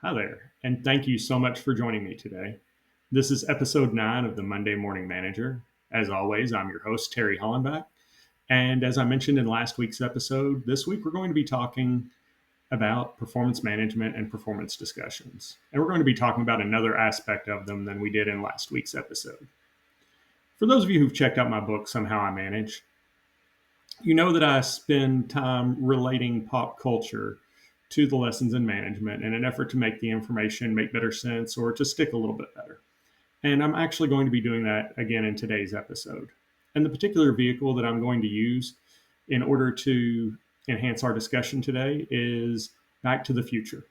Hi there, and thank you so much for joining me today. This is episode 9 of the Monday Morning Manager. As always, I'm your host, Terry Hollenbach. And as I mentioned in last week's episode, this week we're going to be talking about performance management and performance discussions. And we're going to be talking about another aspect of them than we did in last week's episode. For those of you who've checked out my book, Somehow I Manage, you know that I spend time relating pop culture to the lessons in management in an effort to make the information make better sense or to stick a little bit better. And I'm actually going to be doing that again in today's episode. And the particular vehicle that I'm going to use in order to enhance our discussion today is Back to the Future.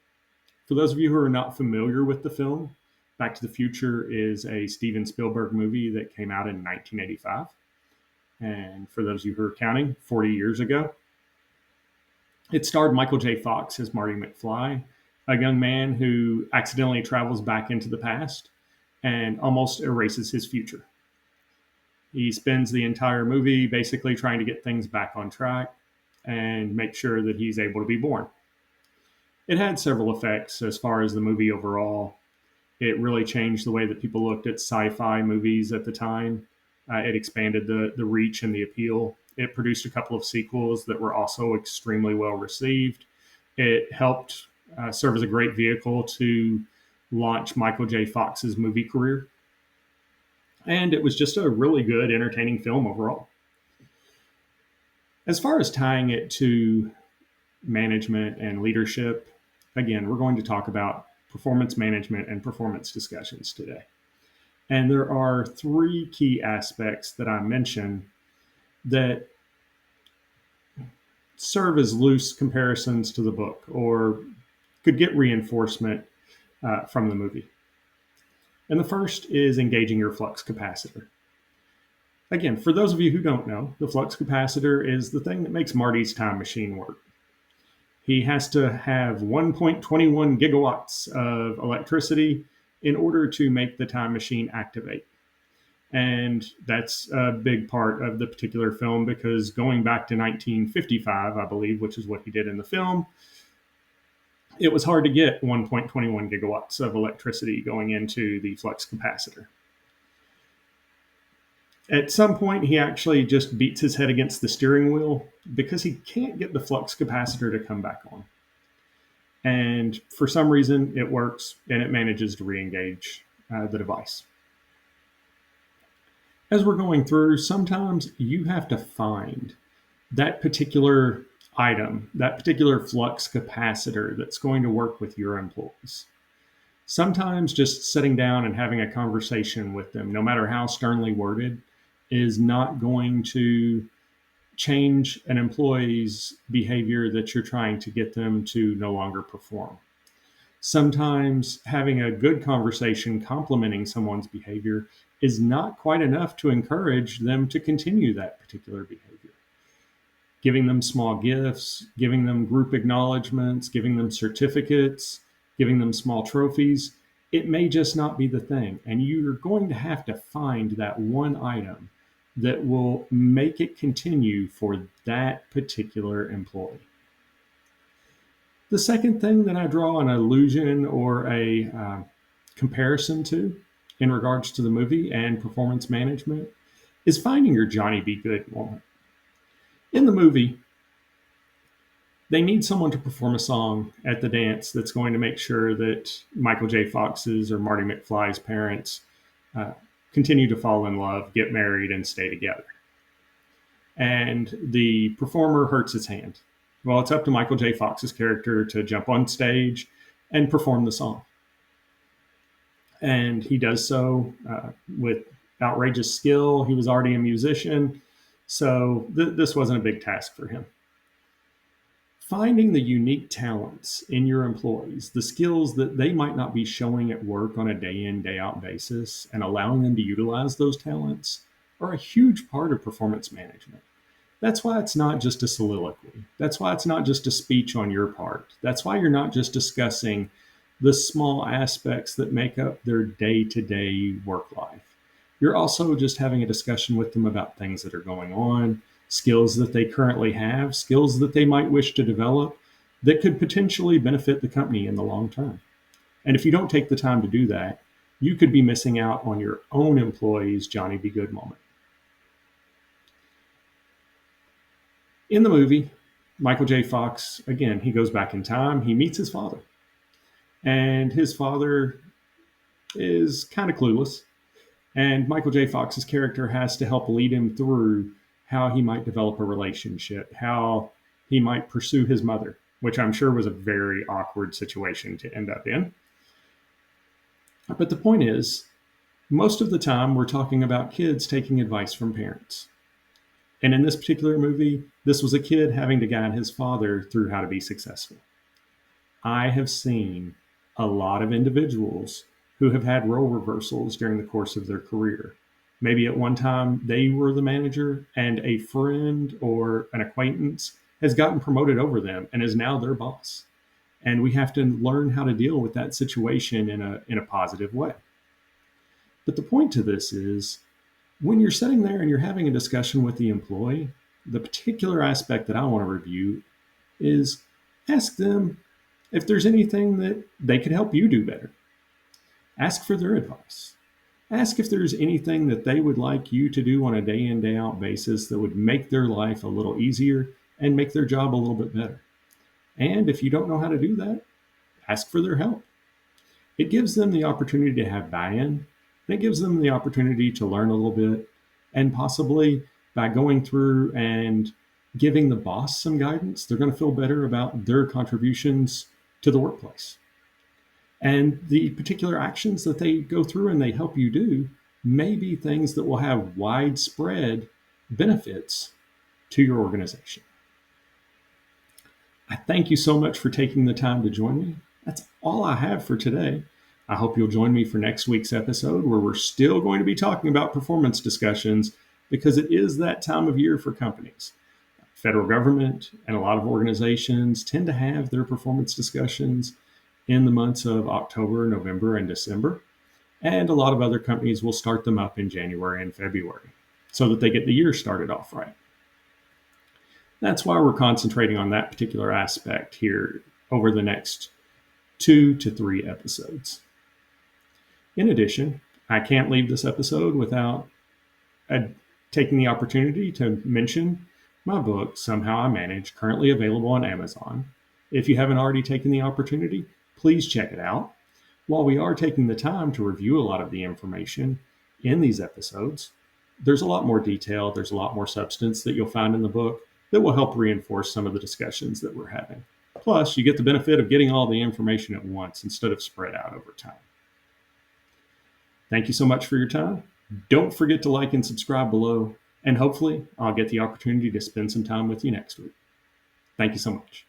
For those of you who are not familiar with the film, Back to the Future is a Steven Spielberg movie that came out in 1985. And for those of you who are counting, 40 years ago. It starred Michael J. Fox as Marty McFly, a young man who accidentally travels back into the past and almost erases his future. He spends the entire movie basically trying to get things back on track and make sure that he's able to be born. It had several effects as far as the movie overall. It really changed the way that people looked at sci-fi movies at the time. It expanded the reach and the appeal. It produced a couple of sequels that were also extremely well received. It helped serve as a great vehicle to launch Michael J. Fox's movie career. And it was just a really good, entertaining film overall. As far as tying it to management and leadership, again, we're going to talk about performance management and performance discussions today. And there are 3 key aspects that I mentioned that serve as loose comparisons to the book or could get reinforcement from the movie. And the first is engaging your flux capacitor. Again, for those of you who don't know, the flux capacitor is the thing that makes Marty's time machine work. He has to have 1.21 gigawatts of electricity in order to make the time machine activate. And that's a big part of the particular film because going back to 1955, I believe, which is what he did in the film, it was hard to get 1.21 gigawatts of electricity going into the flux capacitor. At some point, he actually just beats his head against the steering wheel because he can't get the flux capacitor to come back on. And for some reason, it works and it manages to re-engage the device. As we're going through, sometimes you have to find that particular item, that particular flux capacitor that's going to work with your employees. Sometimes just sitting down and having a conversation with them, no matter how sternly worded, is not going to change an employee's behavior that you're trying to get them to no longer perform. Sometimes having a good conversation complimenting someone's behavior is not quite enough to encourage them to continue that particular behavior. Giving them small gifts, giving them group acknowledgments, giving them certificates, giving them small trophies, it may just not be the thing. And you're going to have to find that one item that will make it continue for that particular employee. The second thing that I draw an allusion or a comparison to in regards to the movie and performance management is finding your Johnny Be Good moment. In the movie, they need someone to perform a song at the dance that's going to make sure that Michael J. Fox's or Marty McFly's parents continue to fall in love, get married, and stay together. And the performer hurts his hand. Well, it's up to Michael J. Fox's character to jump on stage and perform the song. And he does so with outrageous skill. He was already a musician, so this wasn't a big task for him. Finding the unique talents in your employees, the skills that they might not be showing at work on a day in, day out basis, and allowing them to utilize those talents are a huge part of performance management. That's why it's not just a soliloquy. That's why it's not just a speech on your part. That's why you're not just discussing the small aspects that make up their day-to-day work life. You're also just having a discussion with them about things that are going on, skills that they currently have, skills that they might wish to develop that could potentially benefit the company in the long term. And if you don't take the time to do that, you could be missing out on your own employee's Johnny Be Good moment. In the movie, Michael J. Fox, again, he goes back in time, he meets his father. And his father is kind of clueless. And Michael J. Fox's character has to help lead him through how he might develop a relationship, how he might pursue his mother, which I'm sure was a very awkward situation to end up in. But the point is, most of the time we're talking about kids taking advice from parents. And in this particular movie, this was a kid having to guide his father through how to be successful. I have seen a lot of individuals who have had role reversals during the course of their career. Maybe at one time they were the manager and a friend or an acquaintance has gotten promoted over them and is now their boss. And we have to learn how to deal with that situation in a positive way. But the point to this is, when you're sitting there and you're having a discussion with the employee, the particular aspect that I want to review is ask them if there's anything that they could help you do better. Ask for their advice. Ask if there's anything that they would like you to do on a day in, day out basis that would make their life a little easier and make their job a little bit better. And if you don't know how to do that, ask for their help. It gives them the opportunity to have buy-in. It gives them the opportunity to learn a little bit, and possibly by going through and giving the boss some guidance, they're going to feel better about their contributions to the workplace. And the particular actions that they go through and they help you do may be things that will have widespread benefits to your organization. I thank you so much for taking the time to join me. That's all I have for today. I hope you'll join me for next week's episode, where we're still going to be talking about performance discussions, because it is that time of year for companies. Federal government and a lot of organizations tend to have their performance discussions in the months of October, November, and December. And a lot of other companies will start them up in January and February so that they get the year started off right. That's why we're concentrating on that particular aspect here over the next 2 to 3 episodes. In addition, I can't leave this episode without taking the opportunity to mention my book, Somehow I Manage, currently available on Amazon. If you haven't already taken the opportunity, please check it out. While we are taking the time to review a lot of the information in these episodes, there's a lot more detail, there's a lot more substance that you'll find in the book that will help reinforce some of the discussions that we're having. Plus, you get the benefit of getting all the information at once instead of spread out over time. Thank you so much for your time. Don't forget to like and subscribe below, and hopefully I'll get the opportunity to spend some time with you next week. Thank you so much.